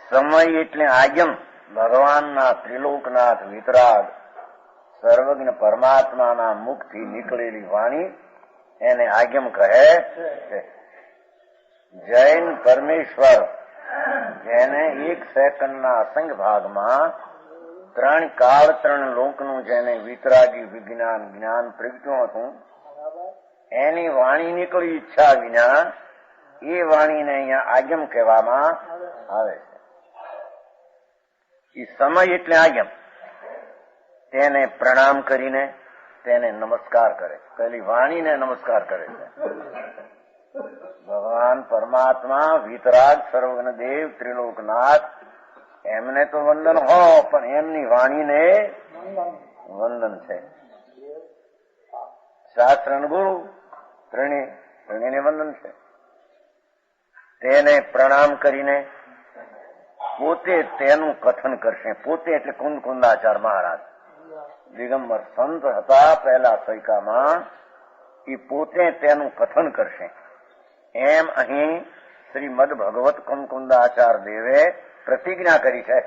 સમય એટલે આજ્ઞમ, ભગવાનના ત્રિલોકનાથ વિતરાગ સર્વજ્ઞ પરમાત્માના મુખથી નીકળેલી વાણી એને આજ્ઞમ કહે છે. જૈન પરમેશ્વર જેને એક સેકન્ડના અસંખ્ય ભાગમાં ત્રણ કાળ ત્રણ લોકનું જેને વિતરાગી વિજ્ઞાન જ્ઞાન પ્રગટ્યું હતું, એની વાણી નીકળી ઈચ્છા વિના એ વાણીને અહીંયા આજ્ઞમ કહેવામાં આવે છે. એ સમય એટલે આજ્ઞમ. તેને પ્રણામ કરીને તેને નમસ્કાર કરે, પેલી વાણીને નમસ્કાર કરે છે. ભગવાન પરમાત્મા વિતરાગ સર્વજ્ઞ દેવ ત્રિલોકનાથ એમને તો વંદન હો, પણ એમની વાણીને વંદન છે. શાસ્ત્ર ગુરુ ત્રણેયને વંદન છે. તેને પ્રણામ કરીને પોતે તેનું કથન કરશે. પોતે એટલે કુંદકુંદાચાર્ય મહારાજ દિગંબર સંત હતા પહેલા સૈકામાં, એ પોતે તેનું કથન કરશે. એમ અહીં શ્રીમદ ભગવત કુંદકુંદાચાર્ય દેવે પ્રતિજ્ઞા કરી છે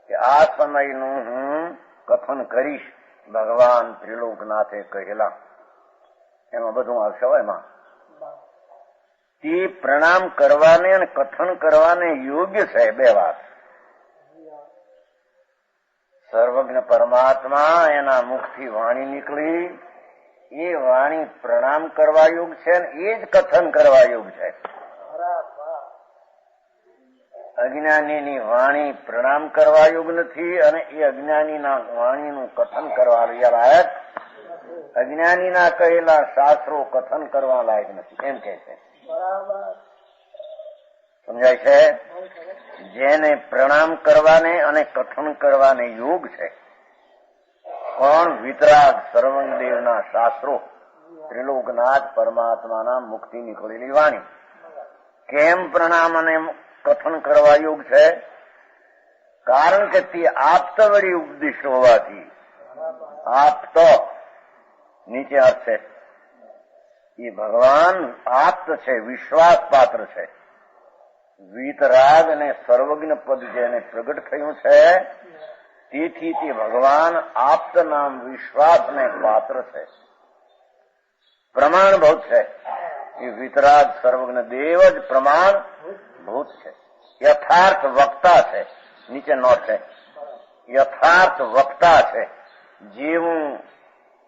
કે આ સમયનું હું કથન કરીશ. ભગવાન ત્રિલોકનાથે કહેલા એમાં બધું આવશે. એમાં તે પ્રણામ કરવાને અને કથન કરવાને યોગ્ય છે બે વાત. સર્વજ્ઞ પરમાત્મા એના મુખથી વાણી નીકળી, એ વાણી પ્રણામ કરવા યોગ છે ને એ જ કથન કરવા યોગ છે. અજ્ઞાનીની વાણી પ્રણામ કરવા યોગ નથી અને એ અજ્ઞાનીના વાણીનું કથન કરવા લાયક. અજ્ઞાનીના કહેલા શાસ્ત્રો કથન કરવા લાયક નથી, એમ કે છે. સમજાય છે? જેને પ્રણામ કરવાને અને કથન કરવાને યોગ છે કોણ? વિતરાગ સર્વદેવના શાસ્ત્રો, ત્રિલોકનાથ પરમાત્માના મુક્તિ નીકળેલી વાણી. કેમ પ્રણામ અને કથન કરવા યોગ છે? કારણ કે તે આપ્ત વળી ઉપદેશ હોવાથી. આપ્ત નીચે અર્થ છે, એ ભગવાન આપ્ત છે, વિશ્વાસ પાત્ર છે. વિતરાગ અને સર્વજ્ઞ પદ જેને પ્રગટ થયું છે, તેથી તે ભગવાન આપ્ત નામ વિશ્વાસને પાત્ર છે. પ્રમાણ ભૂત છે. એ વિતરાગ સર્વજ્ઞ દેવ જ પ્રમાણ ભૂત છે. યથાર્થ વક્તા છે. નીચે નોટ છે, યથાર્થ વક્તા છે. જેવું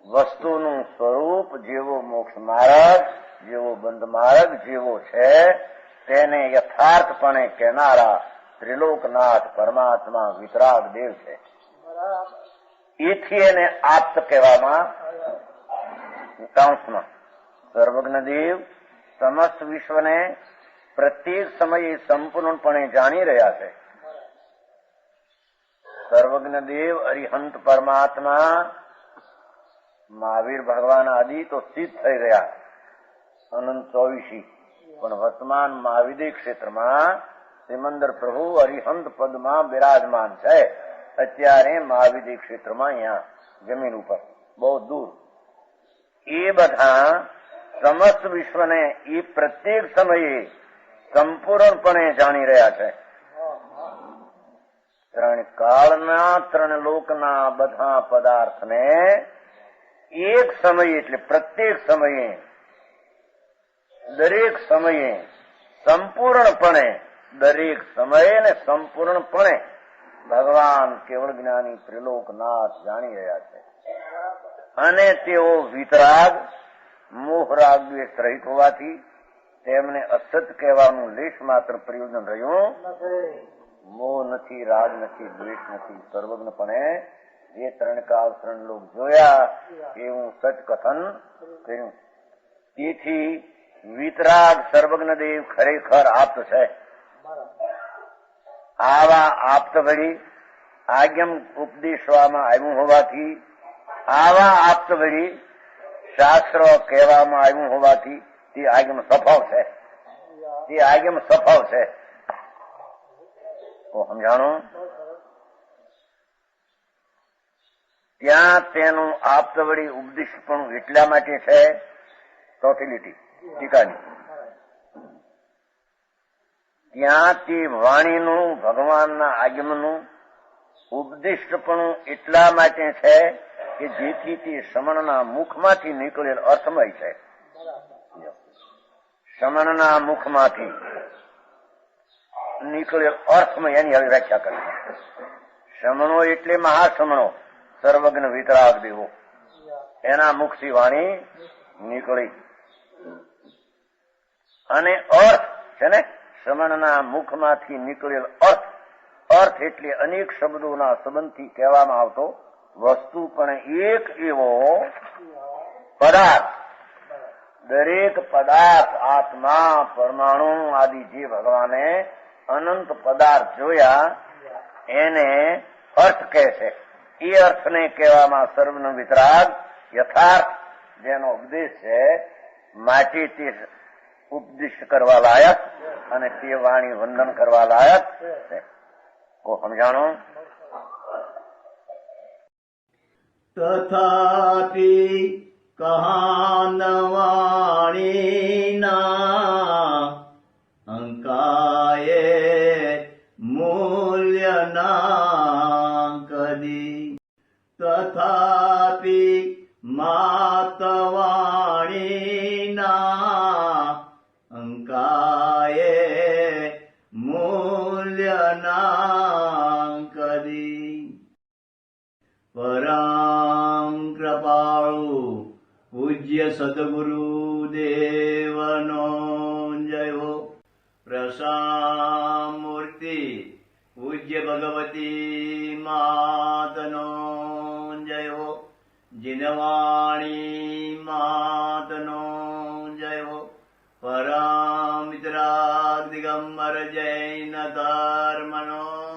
વસ્તુનું સ્વરૂપ, જેવો મોક્ષ માર્ગ, જેવો બંધ માર્ગ જેવો છે તેને યથાર્થપણે કહેનારા ત્રિલોકનાથ પરમાત્મા વિતરાગ દેવ છે. એથી એને આપ્ત કહેવામાં. કાંસમાં સર્વજ્ઞ દેવ સમસ્ત વિશ્વને પ્રત્યેક સમયે સંપૂર્ણપણે જાણી રહ્યા છે. સર્વજ્ઞ દેવ અરિહંત પરમાત્મા મહાવીર ભગવાન આદિ તો સિદ્ધ થઈ રહ્યા, અનંત 24, પણ વર્તમાન મહાવિદ્ય ક્ષેત્રમાં સિમંદર પ્રભુ અરિહંત પદમાં બિરાજમાન છે. અત્યારે મહાવિદ્ય ક્ષેત્રમાં અહીંયા જમીન ઉપર બહુ દૂર. એ બધા સમસ્ત વિશ્વને એ પ્રત્યેક સમયે સંપૂર્ણપણે જાણી રહ્યા છે. ત્રણ કાળના ત્રણ લોકના બધા પદાર્થને એક સમયે એટલે પ્રત્યેક સમયે દરેક સમયે સંપૂર્ણપણે, દરેક સમયે ને સંપૂર્ણપણે ભગવાન કેવળ જ્ઞાની ત્રિલોકનાથ જાણી રહ્યા છે. અને તેઓ વિતરાગ મોહરાગ દ્વેષ રહિત હોવાથી તેમને અસત કહેવાનું લેશ માત્ર પ્રયોજન રહ્યું. મોહ નથી, રાગ નથી, દ્વેષ નથી. સર્વજ્ઞપણે જે ત્રણ કાળ ત્રણ લોક જોયા એવું સચ કથન કર્યું. તેથી વિતરાગ સર્વજ્ઞ દેવ ખરેખર આપ્ત છે. આવા આપ્ત વળી આજ્ઞમ ઉપદેશવામાં આવ્યું હોવાથી, આવા આપ્ત વળી શાસ્ત્ર કહેવામાં આવ્યું હોવાથી તે આજ્ઞમ સફળ છે. તે આજ્ઞમ સફળ છે. તો સમજાણું? ત્યાં તેનું આપ્ત વળી ઉપદેશ પણ એટલા માટે છે. ચોથી લીટી ટીકાની, ત્યાં તે વાણીનું ભગવાનના આગમનનું ઉપદિષ્ટપણું એટલા માટે છે કે જેથી તે શ્રમણના મુખમાંથી નીકળેલ અર્થમય છે. શ્રમણના મુખમાંથી નીકળેલ અર્થમય, એની હવે વ્યાખ્યા કરી. શ્રમણો એટલે મહાશ્રમણો, સર્વજ્ઞ વિતરાગ દેવો, એના મુખથી વાણી નીકળી. અને અર્થ છે ને, શ્રમણના મુખમાંથી નીકળેલ અર્થ. અર્થ એટલે અનેક શબ્દોના સંબંધથી કહેવામાં આવતો વસ્તુ, પણ એક એવો પદાર્થ. દરેક પદાર્થ, આત્મા, પરમાણુ આદિ જે ભગવાને અનંત પદાર્થ જોયા એને અર્થ કહે છે. એ અર્થને કહેવામાં સર્વનો વિતરાગ, યથાર્થ, જેનો ઉપદેશ છે. માટે તે ઉપદેશ કરવા લાયક અને તે વાણી વંદન કરવા લાયક છે. કો સમજાણો? તથાપિ કહાન વાણીના અંકાયે મૂલ્યના કદી. તથાપિ માતવાણીના અંકાયે મૂલ્યના કદી. પરમ કૃપાળુ પૂજ્ય સદગુરુ દેવનો જય હો. પ્રસામૂર્તિ પૂજ્ય ભગવતી માતનો જય હો. જીનવાણી માતનો જય હો. પરમ વિતરાગ દિગંબર જૈન ધર્મનો